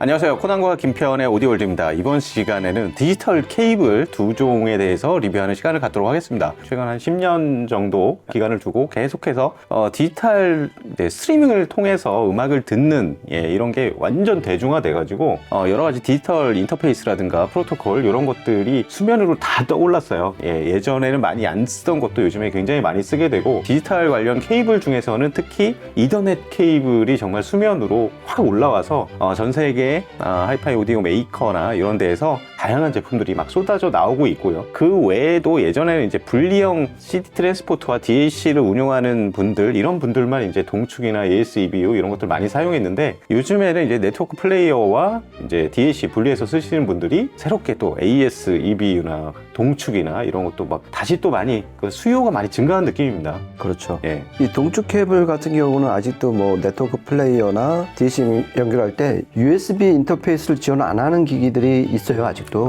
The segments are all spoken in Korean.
안녕하세요. 코난과 김편의 오디오월드입니다. 이번 시간에는 디지털 케이블 두 종에 대해서 리뷰하는 시간을 갖도록 하겠습니다. 최근 한 10년 정도 기간을 두고 계속해서 디지털 스트리밍을 통해서 음악을 듣는 이런 게 완전 대중화돼 가지고 여러 가지 디지털 인터페이스라든가 프로토콜 이런 것들이 수면으로 다 떠올랐어요. 예전에는 많이 안 쓰던 것도 요즘에 굉장히 많이 쓰게 되고, 디지털 관련 케이블 중에서는 특히 이더넷 케이블이 정말 수면으로 확 올라와서 전 세계 하이파이 오디오 메이커나 이런 데에서 다양한 제품들이 막 쏟아져 나오고 있고요. 그 외에도 예전에는 이제 분리형 CD 트랜스포터와 DAC를 운용하는 분들, 이런 분들만 이제 동축이나 AS EBU 이런 것들 많이 사용했는데, 요즘에는 이제 네트워크 플레이어와 이제 DAC 분리해서 쓰시는 분들이 새롭게 또 AS EBU나 동축이나 이런 것도 막 다시 또 많이 수요가 많이 증가한 느낌입니다. 그렇죠. 이 동축 케이블 같은 경우는 아직도 뭐 네트워크 플레이어나 DC 연결할 때 USB 인터페이스를 지원 안 하는 기기들이 있어요, 아직도.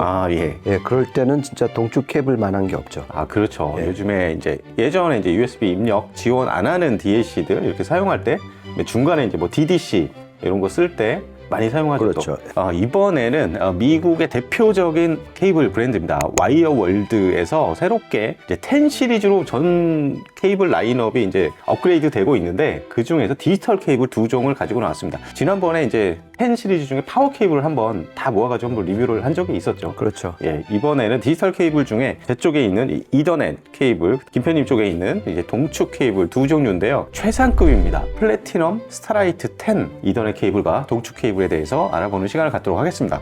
그럴 때는 진짜 동축 케이블 만한 게 없죠. 그렇죠. 요즘에 이제 예전에 이제 USB 입력 지원 안 하는 DAC들 이렇게 사용할 때 중간에 이제 뭐 DDC 이런 거 쓸 때 많이 사용하죠. 그렇죠. 이번에는 미국의 대표적인 케이블 브랜드입니다. 와이어월드에서 새롭게 이제 10 시리즈로 전 케이블 라인업이 이제 업그레이드 되고 있는데, 그 중에서 디지털 케이블 두 종을 가지고 나왔습니다. 지난번에 이제 10 시리즈 중에 파워 케이블을 한번 다 모아가지고 한번 리뷰를 한 적이 있었죠. 그렇죠. 이번에는 디지털 케이블 중에 제 쪽에 있는 이더넷 케이블, 김편님 쪽에 있는 이제 동축 케이블 두 종류인데요. 최상급입니다. 플래티넘 스타라이트 10 이더넷 케이블과 동축 케이블에 대해서 알아보는 시간을 갖도록 하겠습니다.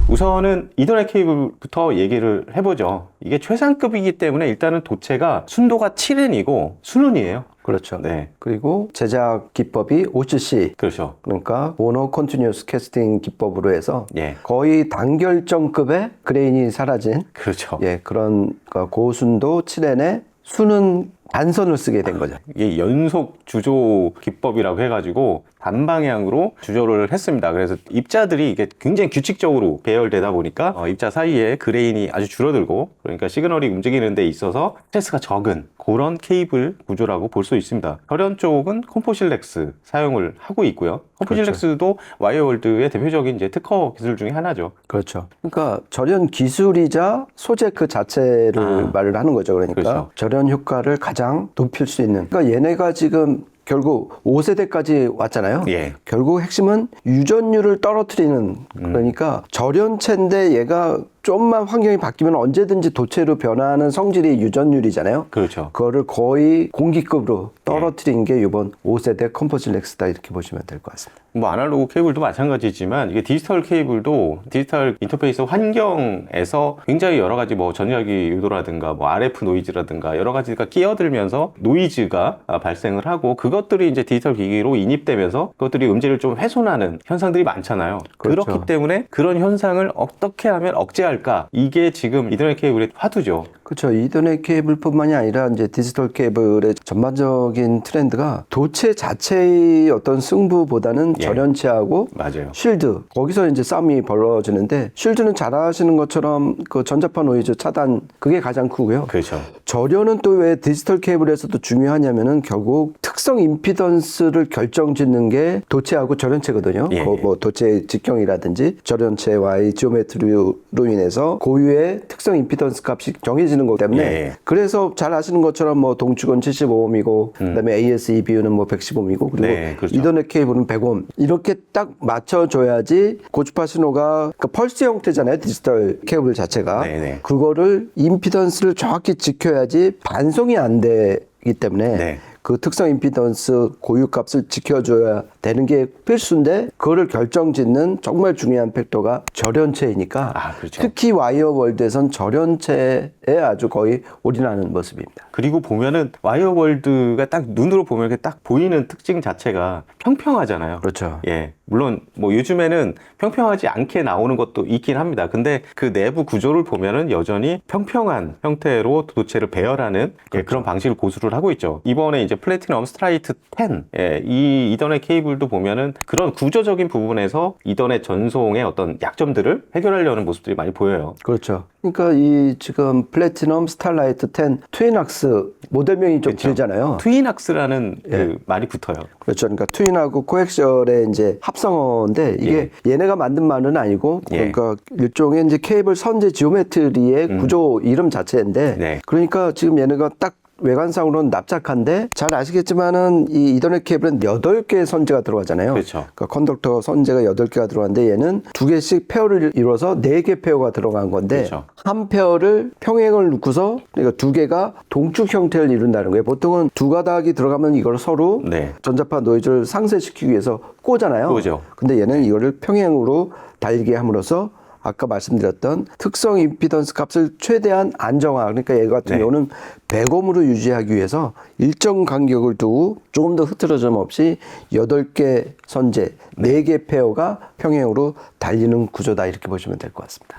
우선은 이더넷 케이블부터 얘기를 해보죠. 이게 최상급이기 때문에 일단은 도체가 순도가 7N이고 순운이에요. 그렇죠. 그리고 제작 기법이 OCC. 그렇죠. 그러니까 모노 컨티뉴어스 캐스팅 기법으로 해서 거의 단결점급의 그레인이 사라진 그렇죠. 그런 고순도 7N의 순은 단선을 쓰게 된 거죠. 이게 연속 주조 기법이라고 해가지고 단방향으로 주조를 했습니다. 그래서 입자들이 이게 굉장히 규칙적으로 배열되다 보니까 입자 사이에 그레인이 아주 줄어들고, 그러니까 시그널이 움직이는 데 있어서 스트레스가 적은 그런 케이블 구조라고 볼 수 있습니다. 절연 쪽은 콤포실렉스 사용을 하고 있고요. 콤포실렉스도 와이어월드의 대표적인 이제 특허 기술 중에 하나죠. 그렇죠. 그러니까 절연 기술이자 소재 그 자체를 말을 하는 거죠. 그러니까 그렇죠. 절연 효과를 가장 높일 수 있는. 그러니까 얘네가 지금 결국 5세대까지 왔잖아요. 결국 핵심은 유전율을 떨어뜨리는, 그러니까 절연체인데 얘가 좀만 환경이 바뀌면 언제든지 도체로 변화하는 성질이 유전율이잖아요. 그렇죠. 그거를 거의 공기급으로 떨어뜨린 게 이번 5세대 컴포실렉스다, 이렇게 보시면 될 것 같습니다. 뭐 아날로그 케이블도 마찬가지지만 이게 디지털 케이블도 디지털 인터페이스 환경에서 굉장히 여러 가지 뭐 전자기 유도라든가 뭐 RF 노이즈라든가 여러 가지가 끼어들면서 노이즈가 발생을 하고, 그것들이 이제 디지털 기기로 인입되면서 그것들이 음질을 좀 훼손하는 현상들이 많잖아요. 그렇죠. 그렇기 때문에 그런 현상을 어떻게 하면 억제할까? 이게 지금 이더넷 케이블의 화두죠. 그렇죠. 이더넷 케이블뿐만이 아니라 이제 디지털 케이블의 전반적인 트렌드가 도체 자체의 어떤 승부보다는 절연체하고 쉴드, 거기서 이제 싸움이 벌어지는데, 쉴드는 잘 아시는 것처럼 그 전자파 노이즈 차단, 그게 가장 크고요. 그렇죠. 절연은 또 왜 디지털 케이블에서도 중요하냐면은 결국 특성 임피던스를 결정짓는 게 도체하고 절연체거든요. 뭐 도체 직경이라든지 절연체와의 지오메트리로 인해서 고유의 특성 임피던스 값이 정해지는 거기 때문에 그래서 잘 아시는 것처럼 뭐 동축은 75ohm이고 그다음에 AS EBU는 뭐 115ohm이고 그리고 그렇죠. 이더넷 케이블은 100ohm, 이렇게 딱 맞춰줘야지 고주파 신호가, 그러니까 펄스 형태잖아요, 디지털 케이블 자체가. 그거를 임피던스를 정확히 지켜야지 반송이 안 되기 때문에 그 특성 임피던스 고유값을 지켜줘야 되는 게 필수인데, 그거를 결정짓는 정말 중요한 팩터가 절연체이니까 특히 와이어월드에선 절연체에 아주 거의 올인하는 모습입니다. 그리고 보면은 와이어월드가 딱 눈으로 보면 이렇게 딱 보이는 특징 자체가 평평하잖아요. 그렇죠. 물론 뭐 요즘에는 평평하지 않게 나오는 것도 있긴 합니다. 근데 그 내부 구조를 보면은 여전히 평평한 형태로 도체를 배열하는 그런 방식을 고수를 하고 있죠. 이번에 이제 플래티넘 스트라이트 10, 이 이더넷 케이블도 보면은 그런 구조적인 부분에서 이더넷 전송의 어떤 약점들을 해결하려는 모습들이 많이 보여요. 그렇죠. 그러니까 이 지금 플래티넘 스타라이트 10 트윈악스 모델명이 좀 길잖아요. 트윈악스라는 그 말이 붙어요. 그렇죠. 그러니까 트윈하고 코엑셀의 이제 합성어인데 이게 얘네가 만든 말은 아니고 그러니까 일종의 이제 케이블 선재 지오메트리의 구조 이름 자체인데 그러니까 지금 얘네가 딱 외관상으로는 납작한데 잘 아시겠지만은 이 이더넷 케이블은 8개의 선재가 들어가잖아요. 그렇죠. 그러니까 컨덕터 선재가 8개가 들어가는데 얘는 2개씩 페어를 이뤄서 4개 페어가 들어간 건데 그렇죠. 한 페어를 평행을 놓고서 그러니까 2개가 동축 형태를 이룬다는 거예요. 보통은 두 가닥이 들어가면 이걸 서로 전자파 노이즈를 상쇄시키기 위해서 꽂잖아요. 그죠. 근데 얘는 이거를 평행으로 달리게 함으로써 아까 말씀드렸던 특성 임피던스 값을 최대한 안정화, 그러니까 얘 같은 경우는 100옴으로 유지하기 위해서 일정 간격을 두고 조금 더 흐트러짐 없이 8개 선재, 4개 페어가 평행으로 달리는 구조다 이렇게 보시면 될 것 같습니다.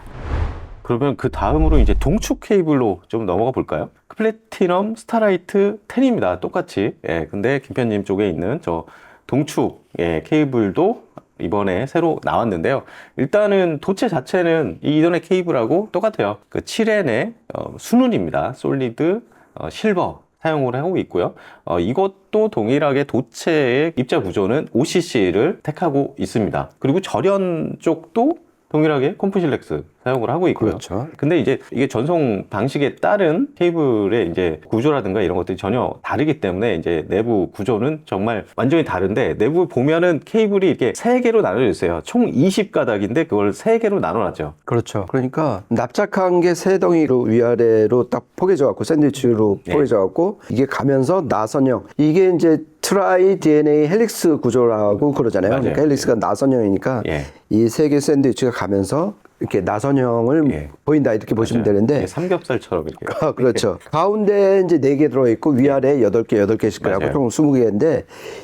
그러면 그 다음으로 이제 동축 케이블로 좀 넘어가 볼까요? 플래티넘 스타라이트 10입니다. 똑같이. 근데 김편님 쪽에 있는 저 동축 케이블도 이번에 새로 나왔는데요. 일단은 도체 자체는 이 이더넷 케이블하고 똑같아요. 그 7N의 순운입니다. 솔리드 실버 사용을 하고 있고요. 이것도 동일하게 도체의 입자 구조는 OCC를 택하고 있습니다. 그리고 절연 쪽도 동일하게 콤프실렉스 사용을 하고 있고요. 그렇죠. 근데 이제 이게 전송 방식에 따른 케이블의 이제 구조라든가 이런 것들이 전혀 다르기 때문에 이제 내부 구조는 정말 완전히 다른데 내부 보면은 케이블이 이렇게 3개로 나눠져 있어요. 총 20가닥인데 그걸 3개로 나눠놨죠. 그렇죠. 그러니까 납작한 게 3덩이로 위아래로 딱 포개져 갖고 샌드위치로 포개져 갖고 이게 가면서 나선형. 이게 이제 트라이 DNA 헬릭스 구조라고 그러잖아요. 맞아요. 그러니까 헬릭스가 나선형이니까 이 3개 샌드위치가 가면서 이렇게 나선형을 보인다 이렇게 보시면 되는데 삼겹살처럼 이렇게. 그렇죠. 가운데 이제 4개 들어있고 위아래 8개씩 그래갖고 총 20개인데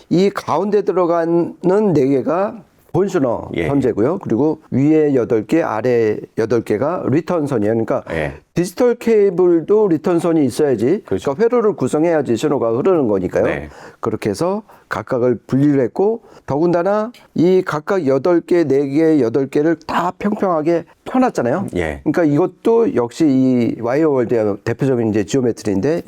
이 가운데 들어가는 4개가 본슈너 선재고요. 그리고 위에 8개, 아래 8개가 리턴선이에요. 그러니까 디지털 케이블도 리턴선이 있어야지. 그러니까 회로를 구성해야지 신호가 흐르는 거니까요. 그렇게 해서 각각을 분리를 했고 더군다나 이 각각 8개, 4개, 8개를 다 평평하게 펴놨잖아요. 그러니까 이것도 역시 이 와이어월드의 대표적인 이제 지오메트리인데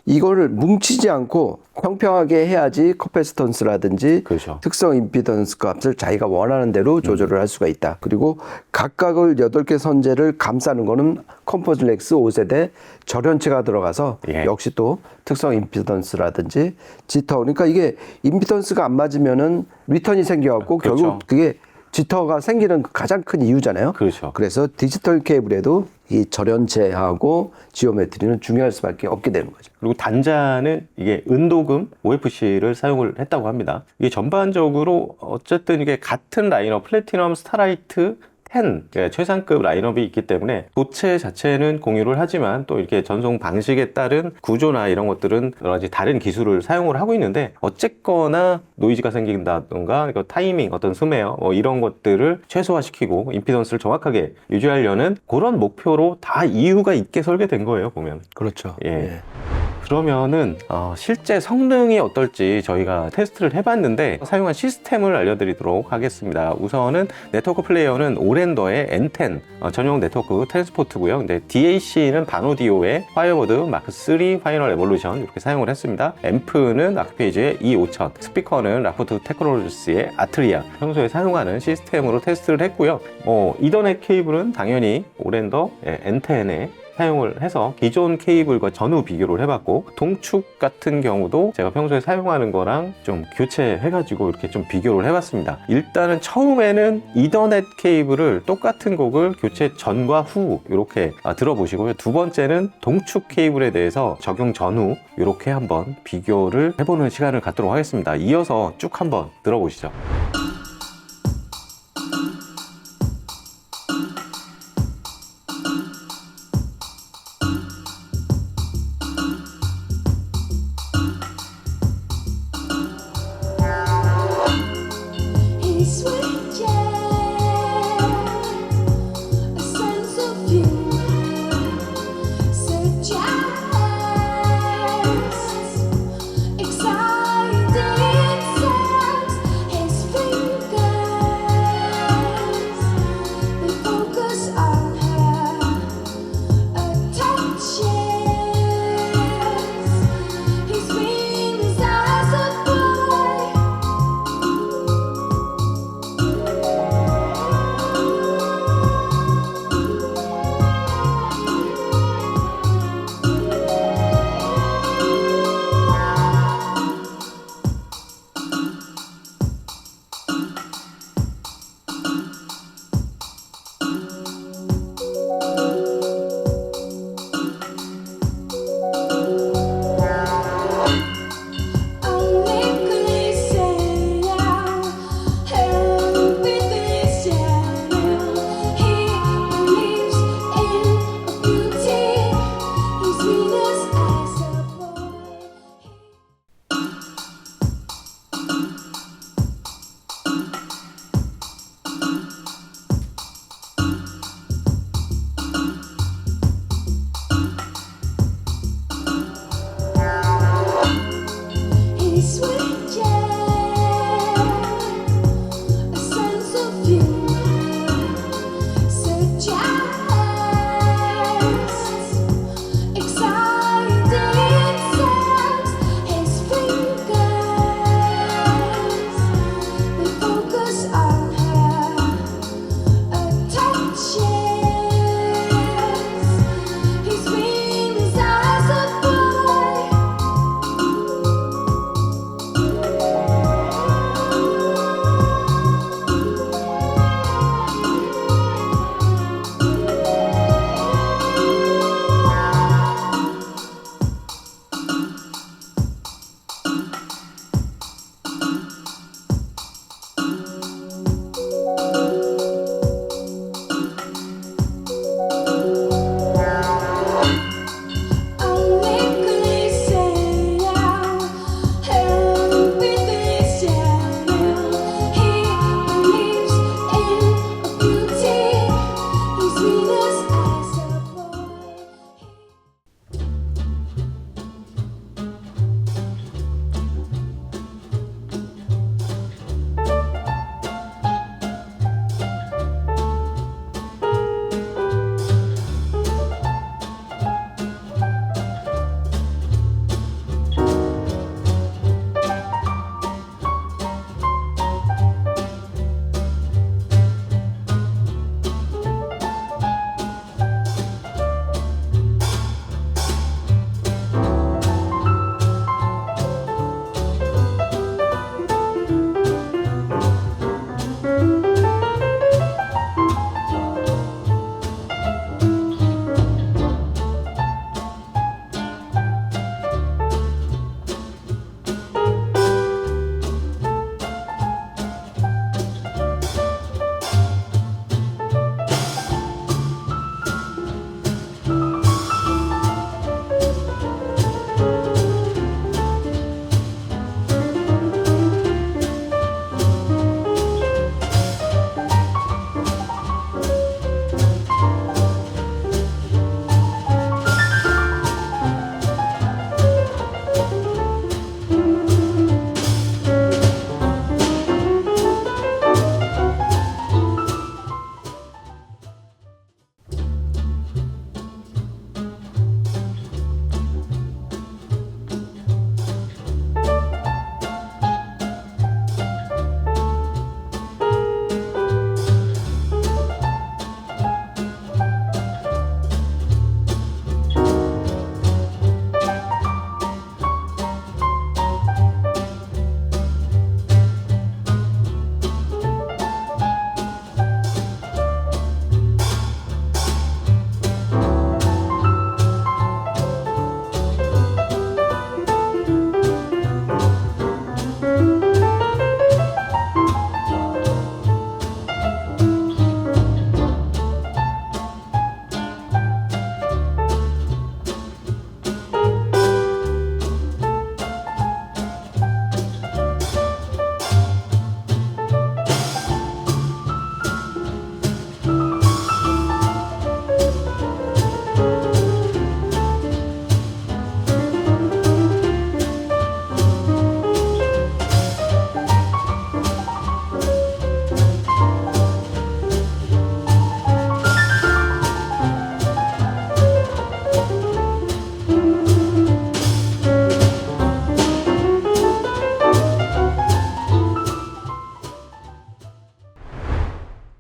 이거를 뭉치지 않고 평평하게 해야지 커패시턴스라든지 특성 임피던스 값을 자기가 원하는 대로 조절을 할 수가 있다. 그리고 각각을 8개 선재를 감싸는 거는 컴포즐렉스 5세대 절연체가 들어가서 역시 또 특성 임피던스라든지 지터, 그러니까 이게 임피던스가 안 맞으면은 리턴이 생겨갖고 결국 그게 지터가 생기는 가장 큰 이유잖아요. 그래서 디지털 케이블에도 이 절연체하고 지오메트리는 중요할 수밖에 없게 되는 거죠. 그리고 단자는 이게 은도금 OFC를 사용을 했다고 합니다. 이게 전반적으로 어쨌든 이게 같은 라인업 플래티넘 스타라이트 10 최상급 라인업이 있기 때문에 도체 자체는 공유를 하지만 또 이렇게 전송 방식에 따른 구조나 이런 것들은 여러 가지 다른 기술을 사용을 하고 있는데 어쨌거나 노이즈가 생긴다던가 타이밍, 어떤 스메어 이런 것들을 최소화시키고 임피던스를 정확하게 유지하려는 그런 목표로 다 이유가 있게 설계된 거예요, 보면. 그렇죠. 그러면은 실제 성능이 어떨지 저희가 테스트를 해봤는데 사용한 시스템을 알려드리도록 하겠습니다. 우선은 네트워크 플레이어는 오랜더의 N10 전용 네트워크 트랜스포트고요. 근데 DAC는 바노디오의 파이어보드 마크3 파이널 에볼루션 이렇게 사용을 했습니다. 앰프는 아크페이지의 E5000, 스피커는 라포트 테크놀로지스의 아트리아 평소에 사용하는 시스템으로 테스트를 했고요. 이더넷 케이블은 당연히 오랜더 N10에 사용을 해서 기존 케이블과 전후 비교를 해봤고 동축 같은 경우도 제가 평소에 사용하는 거랑 좀 교체해가지고 이렇게 좀 비교를 해봤습니다. 일단은 처음에는 이더넷 케이블을 똑같은 곡을 교체 전과 후 이렇게 들어보시고요. 두 번째는 동축 케이블에 대해서 적용 전후 이렇게 한번 비교를 해보는 시간을 갖도록 하겠습니다. 이어서 쭉 한번 들어보시죠. Excited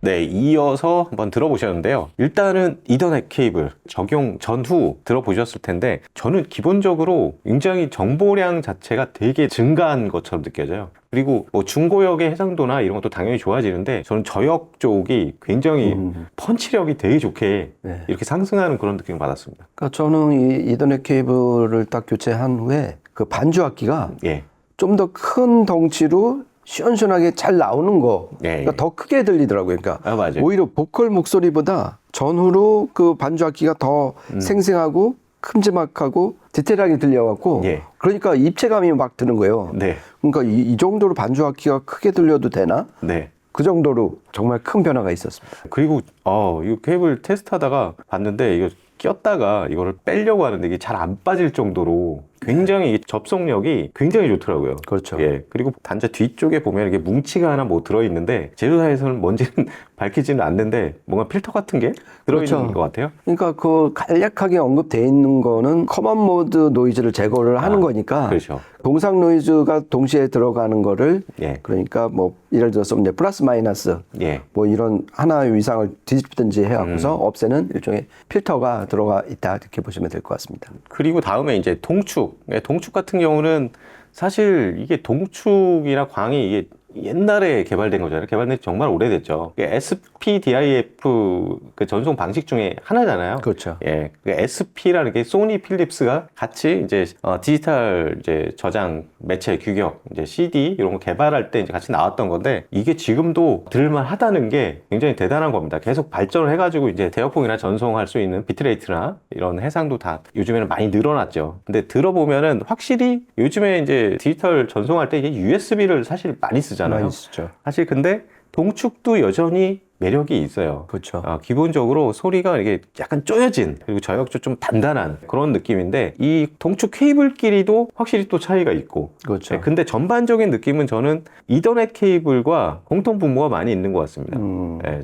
네, 이어서 한번 들어보셨는데요. 일단은 이더넷 케이블 적용 전후 들어보셨을 텐데 저는 기본적으로 굉장히 정보량 자체가 되게 증가한 것처럼 느껴져요. 그리고 뭐 중고역의 해상도나 이런 것도 당연히 좋아지는데 저는 저역 쪽이 굉장히 펀치력이 되게 좋게 네. 이렇게 상승하는 그런 느낌을 받았습니다. 그러니까 저는 이 이더넷 케이블을 딱 교체한 후에 그 반주악기가 예. 좀 더 큰 덩치로 시원시원하게 잘 나오는 거. 예. 그러니까 더 크게 들리더라고요. 그러니까 맞아요. 오히려 보컬 목소리보다 전후로 그 반주악기가 더 생생하고 큼지막하고 디테일하게 들려갖고 예. 그러니까 입체감이 막 드는 거예요. 네. 그러니까 이 정도로 반주악기가 크게 들려도 되나? 네. 그 정도로 정말 큰 변화가 있었습니다. 그리고 이 케이블 테스트하다가 봤는데 이거 꼈다가 이거를 빼려고 하는데 이게 잘 안 빠질 정도로 굉장히 접속력이 굉장히 좋더라고요. 그렇죠. 예. 그리고 단자 뒤쪽에 보면 이게 뭉치가 하나 뭐 들어있는데 제조사에서는 뭔지는 밝히지는 않는데 뭔가 필터 같은 게 들어있는 그렇죠. 것 같아요. 그러니까 그 간략하게 언급되어 있는 거는 커먼 모드 노이즈를 제거를 하는 거니까 그렇죠. 동상 노이즈가 동시에 들어가는 거를 예. 그러니까 뭐 예를 들어서 이제 플러스 마이너스 예. 뭐 이런 하나의 위상을 뒤집든지 해갖고서 없애는 일종의 필터가 들어가 있다 이렇게 보시면 될 것 같습니다. 그리고 다음에 이제 동축. 예, 동축 같은 경우는 사실 이게 동축이나 광이 이게 옛날에 개발된 거잖아요. 개발된 지 정말 오래됐죠. SPDIF 그 전송 방식 중에 하나잖아요. 그렇죠. 예, 그 SP라는 게 소니 필립스가 같이 이제 디지털 이제 저장 매체 규격 이제 CD 이런 거 개발할 때 이제 같이 나왔던 건데 이게 지금도 들을만하다는 게 굉장히 대단한 겁니다. 계속 발전을 해가지고 이제 대역폭이나 전송할 수 있는 비트레이트나 이런 해상도 다 요즘에는 많이 늘어났죠. 근데 들어보면은 확실히 요즘에 이제 디지털 전송할 때 이게 USB를 사실 많이 쓰잖아요. 많이 쓰죠. 사실 근데 동축도 여전히 매력이 있어요. 그렇죠. 기본적으로 소리가 이게 약간 쪼여진 그리고 저역도 좀 단단한 그런 느낌인데 이 동축 케이블끼리도 확실히 또 차이가 있고 그렇죠. 근데 전반적인 느낌은 저는 이더넷 케이블과 공통 분모가 많이 있는 것 같습니다.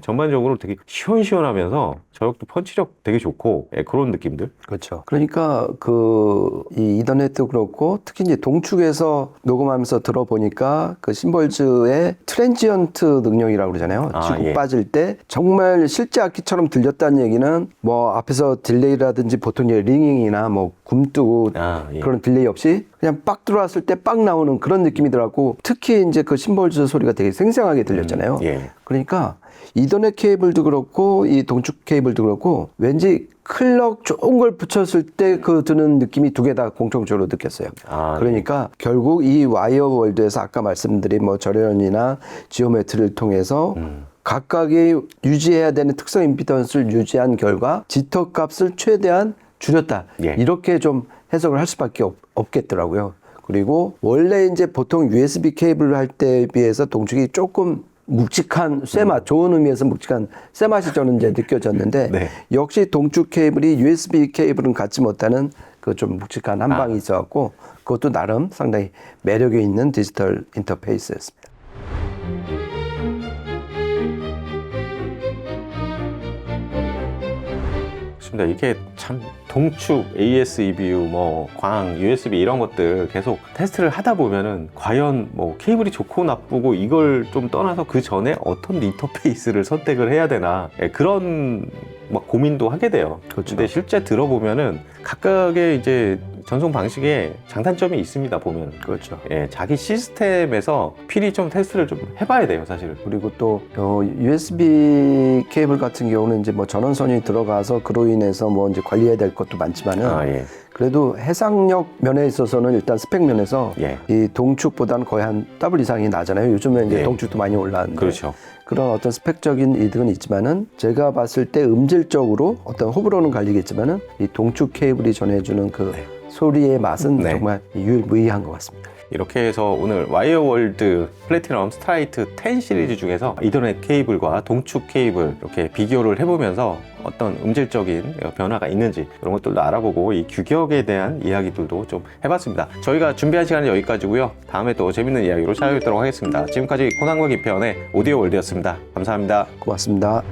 전반적으로 되게 시원시원하면서 저역도 펀치력 되게 좋고 그런 느낌들. 그렇죠. 그러니까 이 이더넷도 그렇고 특히 이제 동축에서 녹음하면서 들어보니까 그 심벌즈의 트랜지언트 능력이라고 그러잖아요. 지고 예. 빠질 때 정말 실제 악기처럼 들렸다는 얘기는 뭐 앞에서 딜레이라든지 보통 이제 링잉이나 뭐 굼뜨고 예. 그런 딜레이 없이 그냥 빡 들어왔을 때 빡 나오는 그런 느낌이더라고. 특히 이제 그 심벌즈 소리가 되게 생생하게 들렸잖아요. 예. 그러니까 이더넷 케이블도 그렇고 이 동축 케이블도 그렇고 왠지 클럭 좋은 걸 붙였을 때 그 드는 느낌이 두 개 다 공통적으로 느꼈어요. 그러니까 결국 이 와이어 월드에서 아까 말씀드린 뭐 절연이나 지오메트리를 통해서 각각의 유지해야 되는 특성 임피던스를 유지한 결과 지터 값을 최대한 줄였다. 예. 이렇게 좀 해석을 할 수밖에 없겠더라고요. 그리고 원래 이제 보통 USB 케이블을 할 때에 비해서 동축이 조금 묵직한 쇠맛, 좋은 의미에서 묵직한 쇠맛이 저는 이제 느껴졌는데 네. 역시 동축 케이블이 USB 케이블은 갖지 못하는 그 좀 묵직한 한 방이 있어갖고 그것도 나름 상당히 매력이 있는 디지털 인터페이스였습니다. 이게 참 동축, AS, EBU, 뭐 광, USB 이런 것들 계속 테스트를 하다 보면은 과연 뭐 케이블이 좋고 나쁘고 이걸 좀 떠나서 그 전에 어떤 인터페이스를 선택을 해야 되나 그런 막 고민도 하게 돼요. 그렇죠. 근데 실제 들어보면은 각각의 이제 전송 방식에 장단점이 있습니다. 보면 그렇죠. 자기 시스템에서 필히 좀 테스트를 좀 해봐야 돼요, 사실은. 그리고 또 USB 케이블 같은 경우는 이제 뭐 전원선이 들어가서 그로 인해서 뭐 이제 관리해야 될 것도 많지만은 그래도 해상력 면에 있어서는 일단 스펙 면에서 이 동축보다는 거의 한 더블 이상이 나잖아요. 요즘에 이제 동축도 많이 올라왔는데. 그렇죠. 그런 어떤 스펙적인 이득은 있지만은 제가 봤을 때 음질적으로 어떤 호불호는 갈리겠지만은 이 동축 케이블이 전해주는 그 소리의 맛은 정말 유일무이한 것 같습니다. 이렇게 해서 오늘 와이어월드 플래티넘 스트라이트 10 시리즈 중에서 이더넷 케이블과 동축 케이블 이렇게 비교를 해보면서 어떤 음질적인 변화가 있는지 이런 것들도 알아보고 이 규격에 대한 이야기들도 좀 해봤습니다. 저희가 준비한 시간은 여기까지고요. 다음에 또 재밌는 이야기로 찾아뵙도록 하겠습니다. 지금까지 코난과 김태현의 오디오 월드였습니다. 감사합니다. 고맙습니다.